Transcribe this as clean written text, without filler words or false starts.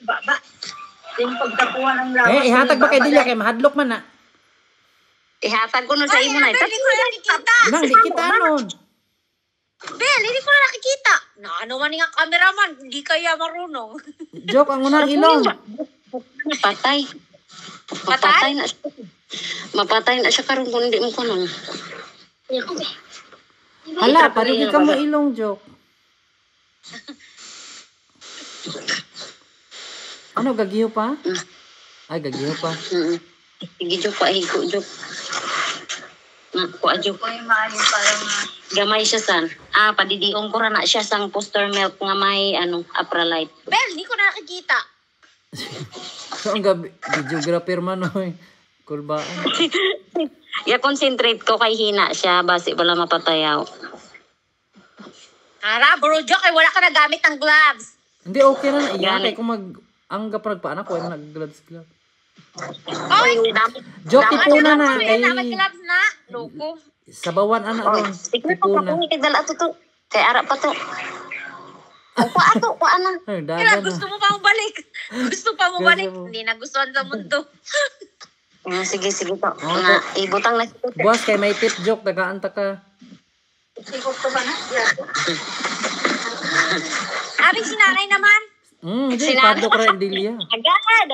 Ba. Yung pagkakuha ng lawas. Ihatag ba kay Delia kay mahadlok man na? Ihatag ko nun sa imo na. Hindi ko nakikita. Nang di kita nun. Bel, hindi ko nakikita. Na ano man nga cameraman, hindi kaya marunong. Joke ang unang ilong. Patay. Mapatay na siya. Mapatay na siya karon kung hindi mo kunon. Hala, parigi ka mo ilong, Joke. Ano, gagiho pa? Ay, gagiho pa. Sige, Joke, pahigo, Joke. Kuha, Joke. Gamay siya san. Padidiong ko na siya sang poster milk nga may, Apralite. Bel, hindi ko nakikita. So, ang videographer man, oy. Kulbaan. Concentrate ko kay hina siya, basi wala mapatayaw. Ara, bro, Joke, wala ka na gamit ng gloves. Hindi, okay na. Iyan, kaya kung ang kapag-paanak ko, ay nag-gloves. Oy! Joke, tipuna na. Kaya naman gloves na. Loko. Sabawan, anak ron. Tipuna. Kay ara pa to. Kuha na. Ay, Kaya daga na. gusto mo pa mo balik. Gusto pa mo balik. Hindi nagustuhan sa mundo. Sige to. Ibutang na. Buwas, kay may tip, Joke. Nagaanta ka. Sigok to ba na? Abing si nanay naman. Hindi, padok rin, Delia. Agad.